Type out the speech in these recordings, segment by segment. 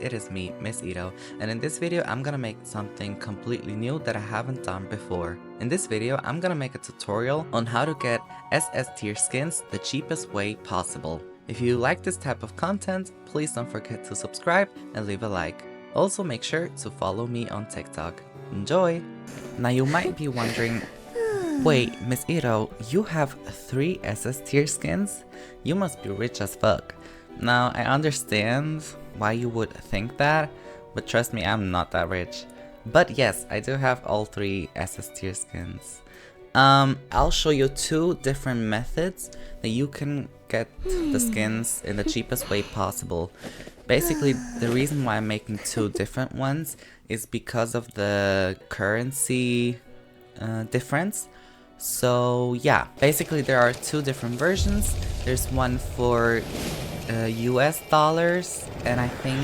it is me, Miss Ito, and in this video I'm gonna make something completely new that I haven't done before. In this video I'm gonna make a tutorial on how to get SS tier skins the cheapest way possible. If you like this type of content, please don't forget to subscribe and leave a like. Also make sure to follow me on TikTok. Enjoy! Now you might be wondering, wait, Miss Ito, you have 3 SS tier skins? You must be rich as fuck. Now, I understand why you would think that, but trust me, I'm not that rich. But yes, I do have all 3 SS tier skins. I'll show you 2 different methods that you can get the skins in the cheapest way possible. Basically, the reason why I'm making 2 different ones is because of the currency difference. So yeah, basically there are 2 different versions. There's one for US dollars, and I think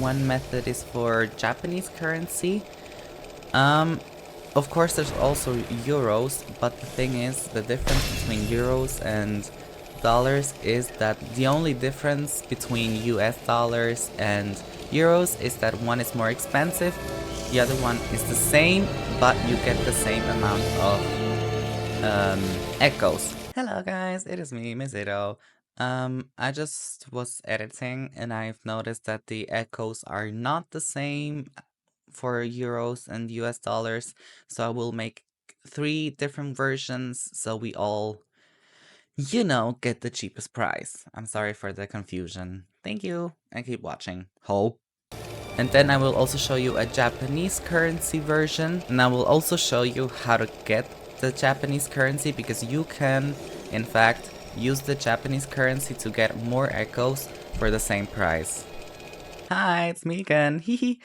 one method is for Japanese currency. Of course there's also euros, but the thing is, the difference between euros and dollars is that the only difference between US dollars and euros is that one is more expensive, the other one is the same, but you get the same amount of echoes. Hello guys, it is me, Miss Ito. I just was editing and I've noticed that the echoes are not the same for euros and US dollars, so I will make 3 different versions so we all, you know, get the cheapest price. I'm sorry for the confusion. Thank you and keep watching. Ho! And then I will also show you a Japanese currency version, and I will also show you how to get the Japanese currency, because you can, in fact, use the Japanese currency to get more echoes for the same price. Hi, it's me again. Hehe.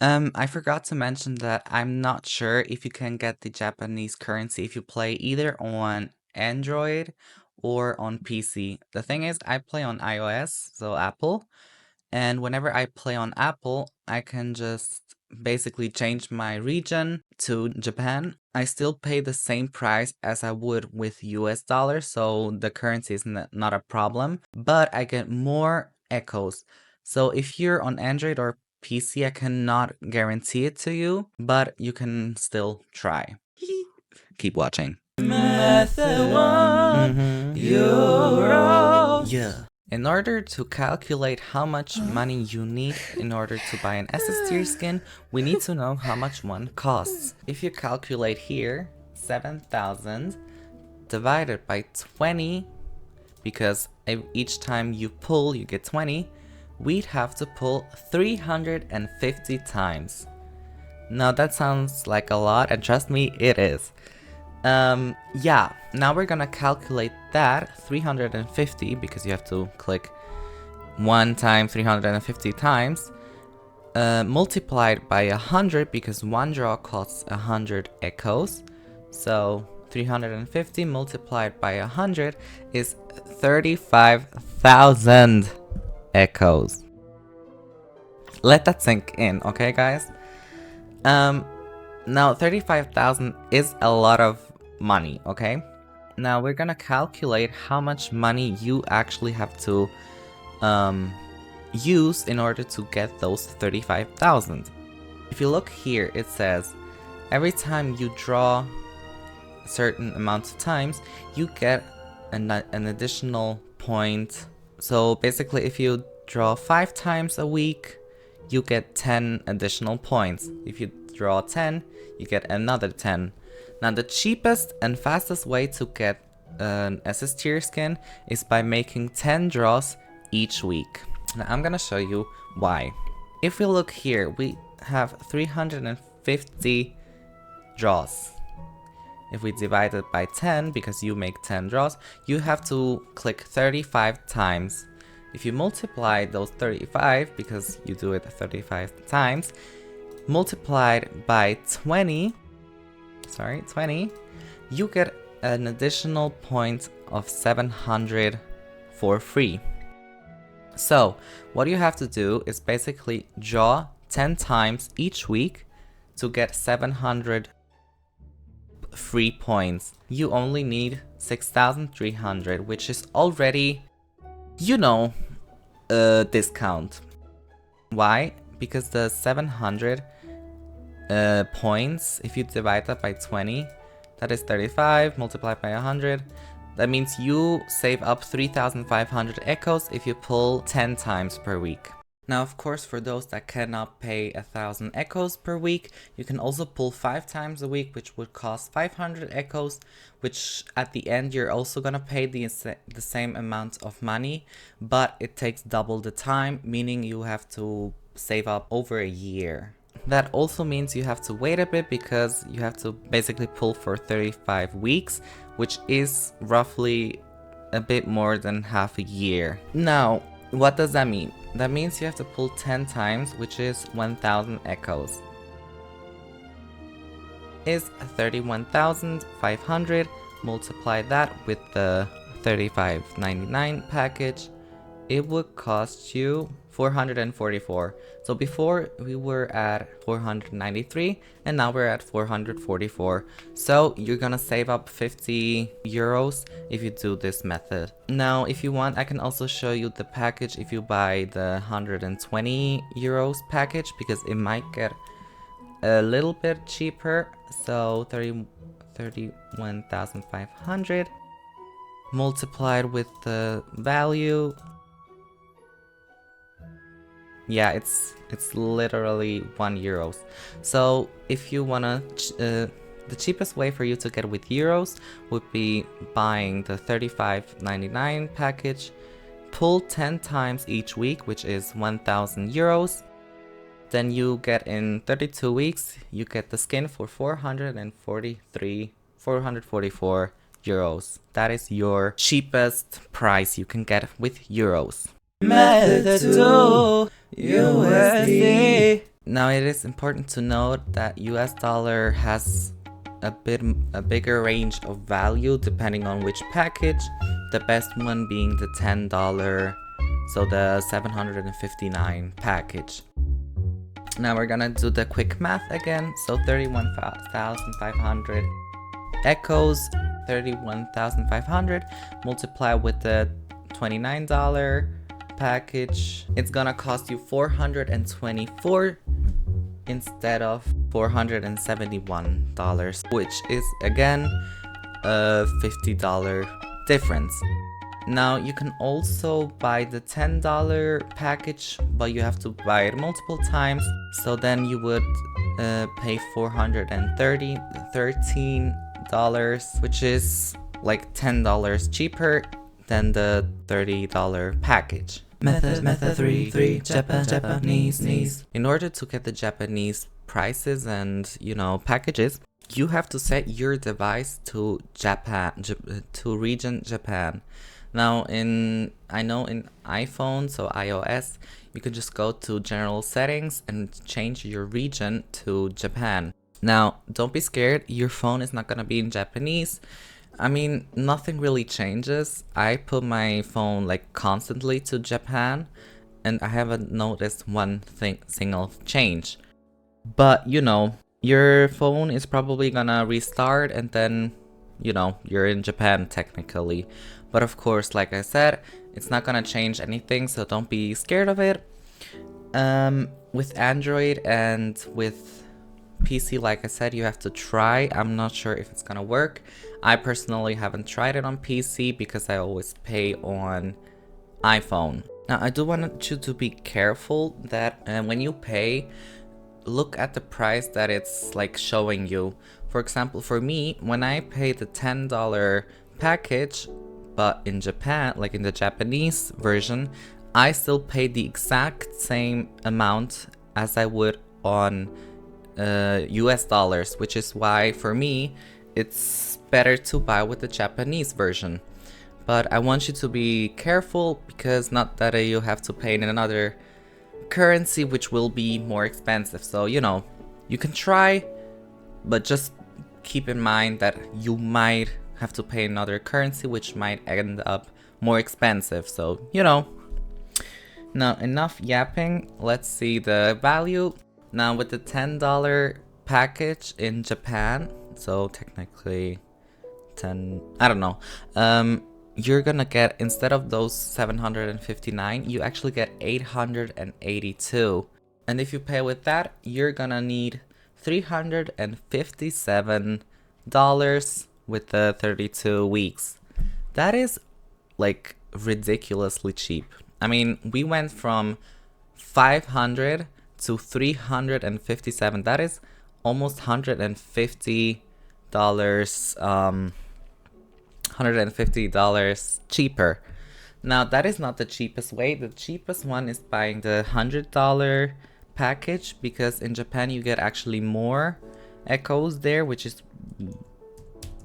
I forgot to mention that I'm not sure if you can get the Japanese currency if you play either on Android or on PC. The thing is, I play on iOS, so Apple. And whenever I play on Apple, I can just basically change my region to Japan. I still pay the same price as I would with US dollars, so the currency is not a problem, but I get more echoes. So if you're on Android or PC, I cannot guarantee it to you, but you can still try. Keep watching. Method 1, Euro. Yeah. In order to calculate how much money you need in order to buy an SS tier skin, we need to know how much one costs. If you calculate here, 7,000 divided by 20, because each time you pull you get 20, we'd have to pull 350 times. Now that sounds like a lot, and trust me, it is. Yeah, now we're gonna calculate that 350, because you have to click 1 time 350 times, multiplied by 100, because 1 draw costs 100 echoes. So 350 multiplied by 100 is 35,000 echoes. Let that sink in, okay guys? Now 35,000 is a lot of money, okay? Now we're gonna calculate how much money you actually have to use in order to get those 35,000. If you look here, it says every time you draw a certain amount of times, you get an additional point. So basically, if you draw 5 times a week, you get 10 additional points. If you draw 10, you get another 10. Now the cheapest and fastest way to get an SS tier skin is by making 10 draws each week. Now I'm gonna show you why. If we look here, we have 350 draws. If we divide it by 10, because you make 10 draws, you have to click 35 times. If you multiply those 35, because you do it 35 times, multiplied by 20, you get an additional point of 700 for free. So what you have to do is basically draw 10 times each week to get 700 free points. You only need 6,300, which is already, you know, a discount. Why? Because the 700 points, if you divide that by 20, that is 35 multiplied by 100. That means you save up 3,500 echoes if you pull 10 times per week. Now, of course, for those that cannot pay 1,000 echoes per week, you can also pull 5 times a week, which would cost 500 echoes, which at the end you're also gonna pay the same amount of money, but it takes double the time, meaning you have to save up over a year. That also means you have to wait a bit because you have to basically pull for 35 weeks, which is roughly a bit more than half a year. Now, what does that mean? That means you have to pull 10 times, which is 1,000 echoes. Is 31,500. Multiply that with the 35.99 package. It would cost you 444. So before we were at 493 and now we're at 444. So you're gonna save up 50 euros if you do this method. Now, if you want, I can also show you the package if you buy the 120 euros package, because it might get a little bit cheaper. So 31,500 multiplied with the value. Yeah, it's literally €1. So if you wanna, the cheapest way for you to get with euros would be buying the 35.99 package, pull 10 times each week, which is 1,000 euros. Then you get in 32 weeks, you get the skin for 444 euros. That is your cheapest price you can get with euros. Method 2, USD. Now it is important to note that US dollar has a bigger range of value depending on which package. The best one being the $10, so the 759 package. Now we're gonna do the quick math again. So 31,500 echoes, 31,500 multiply with the $29 package. It's gonna cost you 424 instead of $471, which is again a $50 difference. Now you can also buy the $10 package, but you have to buy it multiple times. So then you would pay $413, which is like $10 cheaper than the $30 package. Method 3, Japanese. In order to get the Japanese prices and, packages, you have to set your device to to region Japan. Now I know in iPhone, so iOS, you can just go to general settings and change your region to Japan. Now, don't be scared, your phone is not gonna be in Japanese. I mean, nothing really changes. I put my phone like constantly to Japan and I haven't noticed one single change. But your phone is probably gonna restart and then, you're in Japan technically. But of course, like I said, it's not gonna change anything, so don't be scared of it. With Android and with PC, like I said, you have to try. I'm not sure if it's gonna work. I personally haven't tried it on PC because I always pay on iPhone. Now, I do want you to be careful that when you pay, look at the price that it's like showing you. For example, for me, when I pay the $10 package, but in Japan, like in the Japanese version, I still pay the exact same amount as I would on US dollars, which is why for me it's better to buy with the Japanese version. But I want you to be careful, because not that you have to pay in another currency which will be more expensive. So you can try, but just keep in mind that you might have to pay another currency which might end up more expensive. So now enough yapping, let's see the value. Now with the $10 package in Japan, so technically 10, I don't know, you're gonna get, instead of those 759, you actually get 882. And if you pay with that, you're gonna need $357 with the 32 weeks. That is like ridiculously cheap. I mean, we went from 500 to 357. That is almost $150 $150 cheaper. Now, that is not the cheapest way. The cheapest one is buying the $100 package, because in Japan you get actually more echoes there, which is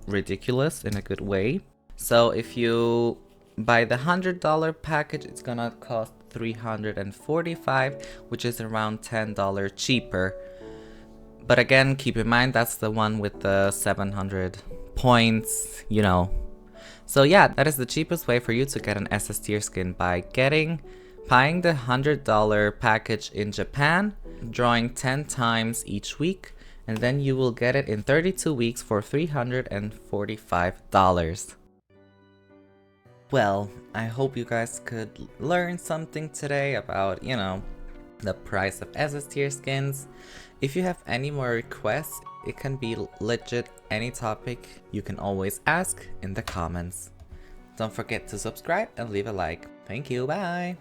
ridiculous in a good way. So if you buy the $100 package, it's gonna cost $345, which is around $10 cheaper. But again, keep in mind that's the one with the 700 points, you know. So yeah, that is the cheapest way for you to get an SS tier skin, by buying the $100 package in Japan, drawing 10 times each week, and then you will get it in 32 weeks for $345. Well, I hope you guys could learn something today about, you know, the price of SS tier skins. If you have any more requests, it can be legit any topic, you can always ask in the comments. Don't forget to subscribe and leave a like. Thank you, bye!